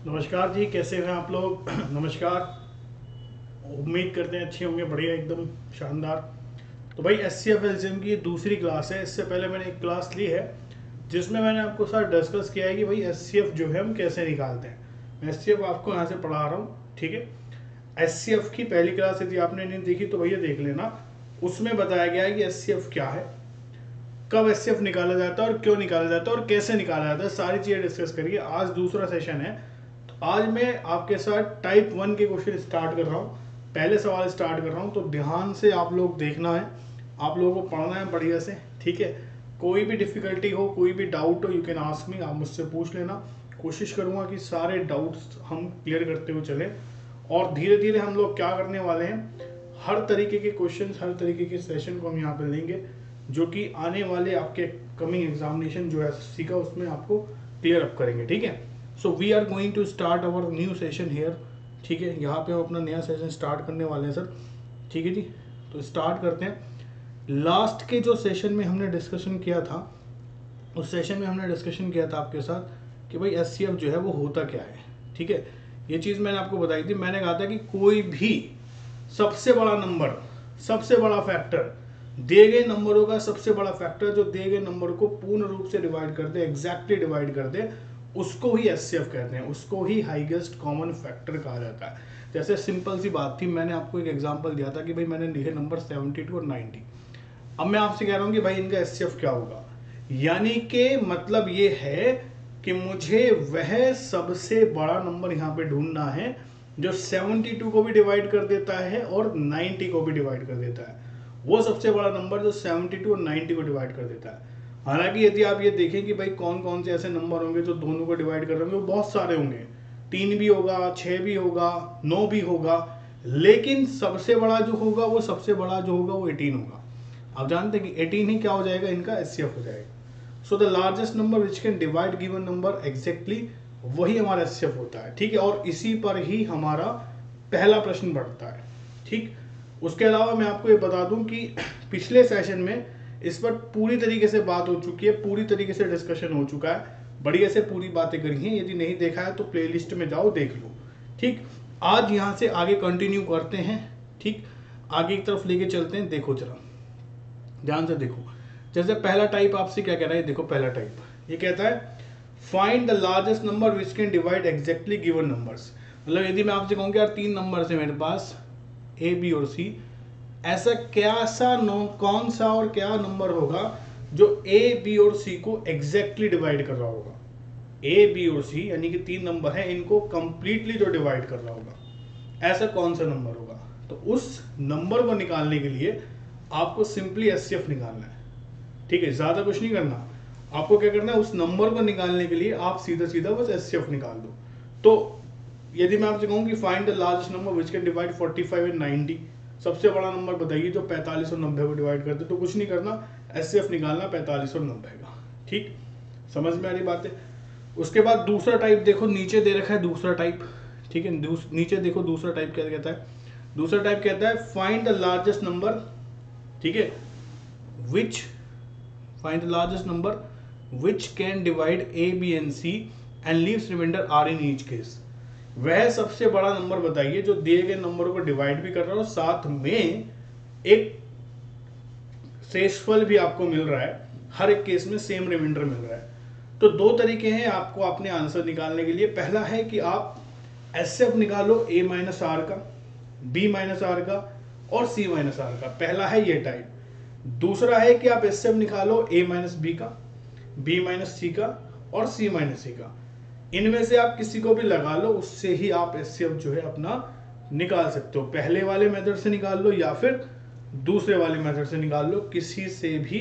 नमस्कार जी, कैसे हैं आप लोग? नमस्कार। उम्मीद करते हैं अच्छे होंगे, बढ़िया एकदम शानदार। तो भाई एस सी एफ एल्सियम की दूसरी क्लास है। इससे पहले मैंने एक क्लास ली है जिसमें मैंने आपको साथ डिस्कस किया है कि भाई एस सी एफ जो है हम कैसे निकालते हैं। मैं एस सी एफ आपको यहाँ से पढ़ा रहा हूँ, ठीक है। एस सी एफ की पहली क्लास यदि आपने नहीं देखी तो भैया देख लेना। उसमें बताया गया है कि एस सी एफ क्या है, कब एस सी एफ निकाला जाता है और क्यों निकाला जाता है और कैसे निकाला जाता है, सारी चीज़ें डिस्कस करिए। आज दूसरा सेशन है। आज मैं आपके साथ टाइप 1 के क्वेश्चन स्टार्ट कर रहा हूँ। पहले सवाल स्टार्ट कर रहा हूँ, तो ध्यान से आप लोग देखना है, आप लोगों को पढ़ना है बढ़िया से, ठीक है। कोई भी डिफिकल्टी हो, कोई भी डाउट हो, यू कैन आस्क मी, आप मुझसे पूछ लेना। कोशिश करूंगा कि सारे डाउट्स हम क्लियर करते हुए चलें। और धीरे धीरे हम लोग क्या करने वाले हैं, हर तरीके के क्वेश्चन, हर तरीके के सेशन को हम यहाँ पे लेंगे, जो कि आने वाले आपके कमिंग एग्जामिनेशन जो है एसएससी का, उसमें आपको क्लियर अप करेंगे, ठीक है। So we are going to start our new session here, ठीक है। यहाँ पे हम अपना नया सेशन स्टार्ट करने वाले हैं सर, ठीक है जी। तो स्टार्ट करते हैं। लास्ट के जो सेशन में हमने डिस्कशन किया था, उस सेशन में हमने डिस्कशन किया था आपके साथ कि भाई एस जो है वो होता क्या है, ठीक है। ये चीज़ मैंने आपको बताई थी। मैंने कहा था कि कोई भी सबसे बड़ा नंबर, सबसे बड़ा फैक्टर, दिए गए नंबरों का सबसे बड़ा फैक्टर जो दिए गए नंबर को पूर्ण रूप से डिवाइड कर दे, एग्जैक्टली डिवाइड कर दे, उसको ही एचसीएफ कहते हैं, उसको ही हाईएस्ट कॉमन फैक्टर कहा जाता है। जैसे सिंपल सी बात थी, मैंने आपको एक एग्जांपल दिया था कि भाई मैंने लिखे नंबर 72 और 90। अब मैं आपसे कह रहा हूं कि भाई इनका एचसीएफ क्या होगा, यानी कि मतलब ये है कि मुझे वह सबसे बड़ा नंबर यहां पे ढूंढना है जो 72 को भी डिवाइड कर देता है और 90 को भी डिवाइड कर देता है। वो सबसे बड़ा नंबर जो 72 और 90 को डिवाइड कर देता है। हालांकि यदि आप ये देखें कि भाई कौन कौन से ऐसे नंबर होंगे जो दोनों को डिवाइड कर रहे होंगे, वो बहुत सारे होंगे। 3 भी होगा, 6 भी होगा, 9 भी होगा, लेकिन सबसे बड़ा जो होगा, वो सबसे बड़ा जो होगा वो 18 होगा। आप जानते हैं कि 18 ही क्या हो जाएगा, इनका एचसीएफ हो जाएगा। So the largest number which can divide given number exactly, वही हमारा एचसीएफ होता है, ठीक है। और इसी पर ही हमारा पहला प्रश्न बढ़ता है, ठीक। उसके अलावा मैं आपको ये बता दूं कि पिछले सेशन में इस पर पूरी तरीके से बात हो चुकी है, पूरी तरीके से डिस्कशन हो चुका है, बढ़िया से पूरी बातें करी हैं। यदि नहीं देखा है तो प्लेलिस्ट में जाओ देख लो, ठीक। आज यहाँ से आगे कंटिन्यू करते हैं, ठीक। आगे की तरफ लेके चलते हैं। देखो जरा ध्यान से देखो। जैसे पहला टाइप आपसे क्या कह रहा है, देखो पहला टाइप ये कहता है find the largest number which can divide exactly given numbers. मतलब यदि मैं आपसे कहूँ कि यार 3 नंबर है मेरे पास, ए बी और सी, ऐसा क्या सा कौन सा और क्या नंबर होगा जो ए बी और सी को एग्जैक्टली डिवाइड कर रहा होगा। ए बी और सी यानी कि 3 नंबर है, इनको कंप्लीटली जो डिवाइड कर रहा होगा, ऐसा कौन सा नंबर होगा। तो उस नंबर को निकालने के लिए आपको सिंपली एचसीएफ निकालना है, ठीक है। ज्यादा कुछ नहीं करना, आपको क्या करना है, उस नंबर को निकालने के लिए आप सीधा सीधा बस एचसीएफ निकाल दो। तो यदि मैं आपसे कहूँ कि find the largest number which can divide 45 and 90, सबसे बड़ा नंबर बताइए जो 45 और 90 को डिवाइड करते, तो कुछ नहीं करना, एचसीएफ निकालना 45 और 90 का, ठीक। समझ में आ रही बात है। उसके बाद दूसरा टाइप देखो, नीचे दे रखा है दूसरा टाइप, ठीक है। नीचे देखो दूसरा टाइप क्या कहता है। दूसरा टाइप कहता है फाइंड द लार्जेस्ट नंबर, ठीक है, which find the largest number which can divide A B and C and leaves remainder are in each case. वह सबसे बड़ा नंबर बताइए जो दिए गए नंबरों को डिवाइड भी कर रहा है और साथ में एक शेषफल भी आपको मिल रहा है, हर एक केस में सेम रिमाइंडर मिल रहा है। तो 2 तरीके हैं आपको अपने आंसर निकालने के लिए। पहला है कि आप एचसीएफ निकालो ए माइनस आर का, बी माइनस आर का और सी माइनस आर का, पहला है ये टाइप। दूसरा है कि आप एचसीएफ निकालो ए माइनस बी का, बी माइनस सी का और सी माइनस सी का। इनमें से आप किसी को भी लगा लो, उससे ही आप एचसीएफ जो है अपना निकाल सकते हो। पहले वाले मेथड से निकाल लो या फिर दूसरे वाले मेथड से निकाल लो, किसी से भी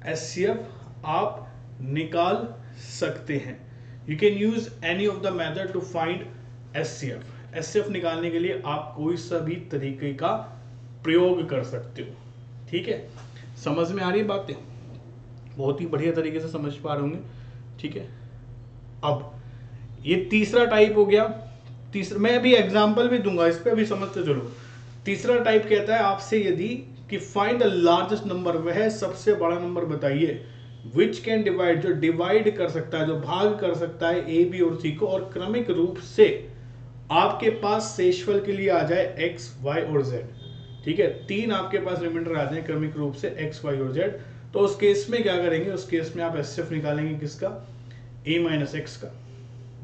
एचसीएफ आप निकाल सकते हैं। You can use any of the method to find HCF. HCF निकालने के लिए आप कोई सा भी तरीके का प्रयोग कर सकते हो, ठीक है। समझ में आ रही बातें, बहुत ही बढ़िया तरीके से समझ पा रहे होंगे, ठीक है। अब ये तीसरा टाइप हो गया। तीसरा मैं अभी एग्जांपल भी दूंगा, इस पे भी समझते चलो। तीसरा टाइप कहता है आपसे यदि कि फाइंड द लार्जेस्ट नंबर, वह सबसे बड़ा नंबर बताइए विच कैन डिवाइड, जो डिवाइड कर सकता है, जो भाग कर सकता है ए बी और सी को, और क्रमिक रूप से आपके पास शेषफल के लिए आ जाए एक्स वाई और जेड। ठीक है, तीन आपके पास रिमाइंडर आ जाए क्रमिक रूप से एक्स वाई और जेड, तो उस केस में क्या करेंगे, उस केस में आप एचसीएफ निकालेंगे किसका, ए माइनस एक्स का,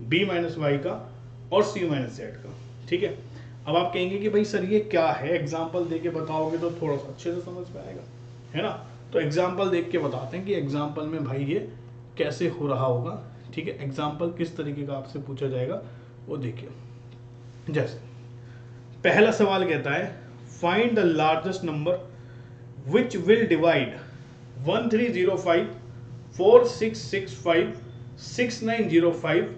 बी माइनस वाई का और सी माइनस जेड का। ठीक है, अब आप कहेंगे कि भाई सर ये क्या है, एग्जाम्पल देके बताओगे तो थोड़ा सा अच्छे से समझ में आएगा, है ना। तो एग्जाम्पल देख के बताते हैं कि एग्जाम्पल में भाई ये कैसे हो रहा होगा। ठीक है, एग्जाम्पल किस तरीके का आपसे पूछा जाएगा वो देखिए। जैसे पहला सवाल कहता है find the largest number which will divide 1305 4665 6905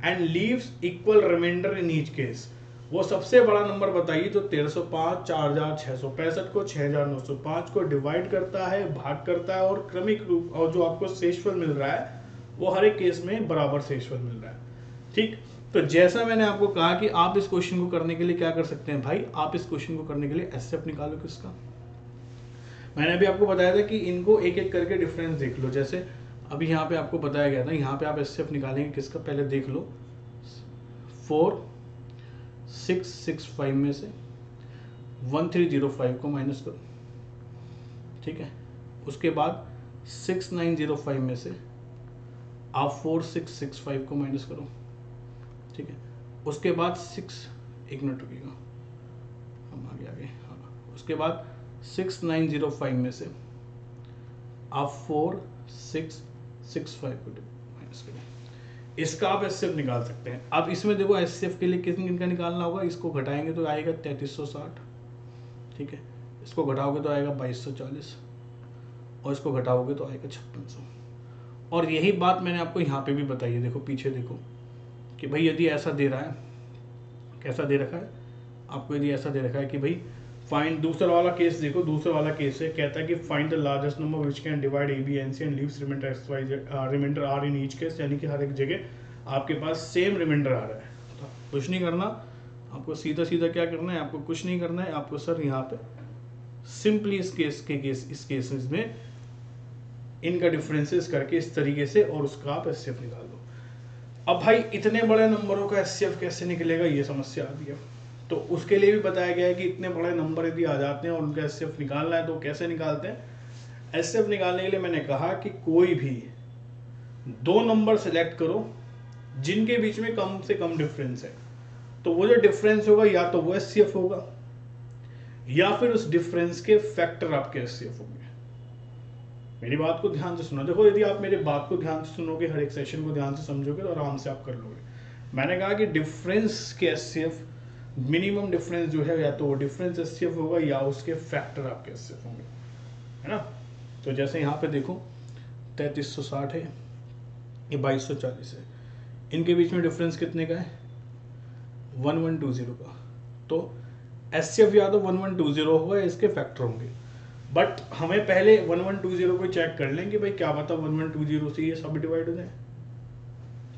and leaves equal remainder in each case. वो सबसे बड़ा नंबर बताइए जो 1305 4665 को 6905 को डिवाइड करता है, भाग करता है, और क्रमिक रूप और जो आपको शेषफल मिल रहा है वो हर एक केस में बराबर शेषफल मिल रहा है। ठीक, तो जैसा मैंने आपको कहा कि आप इस क्वेश्चन को करने के लिए क्या कर सकते हैं भाई, आप इस क्वेश्चन को करने के लिए एचसीएफ निकालो किसका। मैंने अभी आपको बताया था कि इनको एक एक करके डिफरेंस देख लो। जैसे अभी यहाँ पे आपको बताया गया था, यहाँ पे आप एचसीएफ निकालेंगे किसका, पहले देख लो 4665 में से 1305 को माइनस करो। ठीक है, उसके बाद 6905 में से आप 4665 को माइनस करो। ठीक है, उसके बाद एक मिनट रुकिएगा, हम आगे हाँ, उसके बाद 6905 में से आप 4665 को माइनस करें। इसका आप एचसीएफ निकाल सकते हैं। अब इसमें देखो एचसीएफ के लिए किन का निकालना होगा, इसको घटाएंगे तो आएगा 3360। ठीक है, इसको घटाओगे तो आएगा 2240 और इसको घटाओगे तो आएगा 5600। और यही बात मैंने आपको यहाँ पे भी बताई है, देखो पीछे देखो कि भाई यदि ऐसा दे रहा है, कैसा दे रखा है आपको, यदि ऐसा दे रखा है कि भाई फाइंड, दूसरा वाला केस देखो, दूसरा वाला केस है, कहता है कि find the largest number which can divide A B and C and leaves remainder X Y Z remainder are in each case, यानी कि हर एक जगह आपके पास सेम रिमाइंडर आ रहा है। तो कुछ नहीं करना, आपको सीधा सीधा क्या करना है, आपको कुछ नहीं करना है, आपको सर यहाँ पे सिंपली इस केसेस में इनका डिफरेंसेस करके इस तरीके से और उसका आप एचसीएफ निकाल दो। अब भाई इतने बड़े नंबरों का एचसीएफ कैसे निकलेगा, ये समस्या आती है। तो उसके लिए भी बताया गया है कि इतने बड़े नंबर यदि आ जाते हैं और उनका एचसीएफ निकालना है तो कैसे निकालते हैं। एचसीएफ निकालने के लिए मैंने कहा कि कोई भी दो नंबर सिलेक्ट करो जिनके बीच में कम से कम डिफरेंस है, तो वो जो डिफरेंस होगा या तो वो एचसीएफ होगा या फिर उस डिफरेंस के फैक्टर आपके एचसीएफ होंगे। मेरी बात को ध्यान से सुनो, देखो यदि आप मेरी बात को ध्यान से सुनोगे, हर एक सेशन को ध्यान से समझोगे तो आराम से आप कर लोगे। मैंने कहा कि डिफरेंस के एचसीएफ, मिनिमम डिफरेंस जो है या तो वो डिफरेंस एचसीएफ होगा या उसके फैक्टर आपके एचसीएफ होंगे, है ना। तो जैसे यहाँ पे देखो 3360 है, ये 2240 है, इनके बीच में डिफरेंस कितने का है, 1120 का। तो एचसीएफ या तो 1120 होगा या इसके फैक्टर होंगे। बट हमें पहले 1120 को चेक कर लेंगे भाई, क्या पता 1120 से ये सब डिवाइड हो जाए।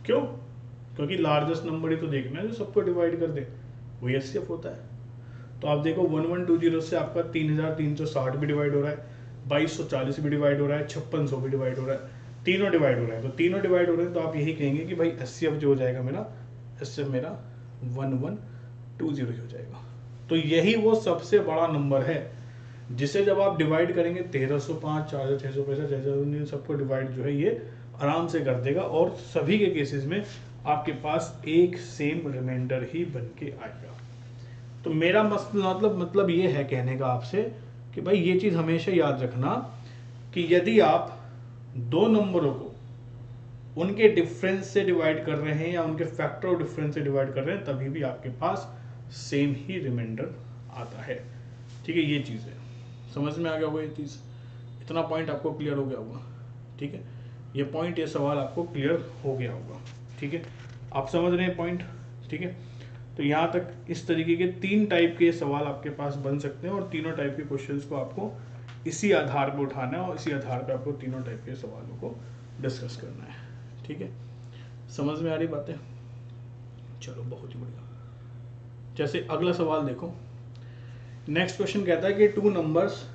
क्यों? क्योंकि लार्जेस्ट नंबर ही तो देखना है जो सबको डिवाइड कर दे, वही एचसीएफ होता है। तो आप देखो 1120 से आपका 3360 भी डिवाइड हो रहा है, 2240 भी डिवाइड हो रहा है, 5600 भी डिवाइड हो रहा है, तीनों डिवाइड हो रहे हैं। तो तीनों डिवाइड हो रहे हैं तो आप यही कहेंगे कि भाई एचसीएफ जो हो जाएगा मेरा, एचसीएफ मेरा 1120 हो जाएगा। तो यही वो सबसे बड़ा नंबर है जिसे जब आप डिवाइड करेंगे 1305 4665 6019 सबको डिवाइड जो है ये आराम से कर देगा और सभी के केसेस में आपके पास एक सेम रिमाइंडर ही बन के आएगा। तो मेरा मतलब ये है कहने का आपसे कि भाई ये चीज हमेशा याद रखना कि यदि आप दो नंबरों को उनके डिफरेंस से डिवाइड कर रहे हैं या उनके फैक्टर ऑफ डिफरेंस से डिवाइड कर रहे हैं तभी भी आपके पास सेम ही रिमाइंडर आता है। ठीक है, ये चीज है, समझ में आ गया होगा ये चीज, इतना पॉइंट आपको क्लियर हो गया होगा। ठीक है, ये पॉइंट, ये सवाल आपको क्लियर हो गया होगा। ठीक है, आप समझ रहे हैं पॉइंट। ठीक है, तो यहाँ तक इस तरीके के 3 टाइप के सवाल आपके पास बन सकते हैं और तीनों टाइप के क्वेश्चंस को आपको इसी आधार पर उठाना है और इसी आधार पर आपको तीनों टाइप के सवालों को डिस्कस करना है। ठीक है, समझ में आ रही बातें? चलो बहुत ही बढ़िया। जैसे अगला सवाल देखो, नेक्स्ट क्वेश्चन कहता है कि 2 numbers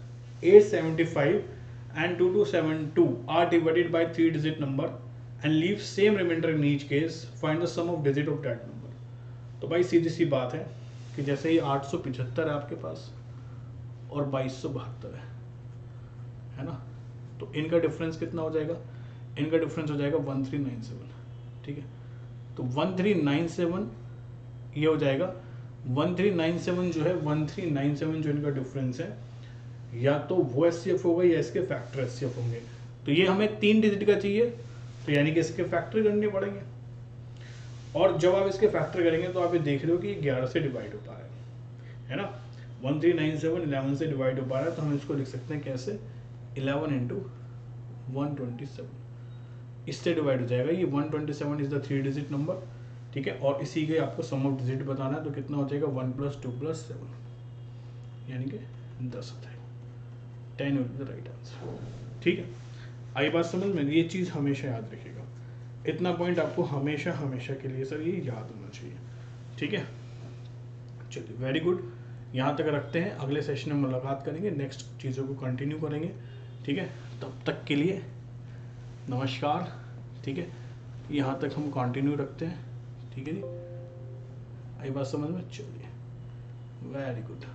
875 and 2272 are divided by 3 digit number and leave same remainder in each case, find the sum of digit of that number. तो भाई सीधी सी बात है कि जैसे ये 875 है आपके पास और 2272 है ना, तो इनका डिफरेंस कितना हो जाएगा, इनका डिफरेंस हो जाएगा 1397, ठीक है। तो 1397 ये हो जाएगा 1397 जो है 1397 जो इनका डिफरेंस है, या तो वो एचसीएफ होगा या इसके फैक्टर एचसीएफ होंगे। तो ये हमें 3 डिजिट का चाहिए, तो यानी कि इसके फैक्टर करने पड़ेंगे। और जब आप इसके फैक्टर करेंगे तो आप ये देख रहे हो कि 11 से डिवाइड हो पा रहा है ना। 1397 11 से डिवाइड हो पा रहा है, तो हम इसको लिख सकते हैं कैसे, 11 इंटू 127, इससे डिवाइड हो जाएगा। ये 127 इज द 3 डिजिट नंबर, ठीक है। और इसी के आपको सम ऑफ डिजिट बताना है, तो कितना हो जाएगा 1 + 2 + 7, यानी कि 10 आता है। 10 will be the right answer, ठीक है। आई बात समझ में, ये चीज़ हमेशा याद रखिएगा, इतना पॉइंट आपको हमेशा हमेशा के लिए सर ये याद होना चाहिए, ठीक है। चलिए वेरी गुड, यहाँ तक रखते हैं, अगले सेशन में मुलाकात करेंगे, नेक्स्ट चीज़ों को कंटिन्यू करेंगे, ठीक है। तब तक के लिए नमस्कार, ठीक है। यहाँ तक हम कंटिन्यू रखते हैं, ठीक है जी। आई बात समझ में, चलिए वेरी गुड।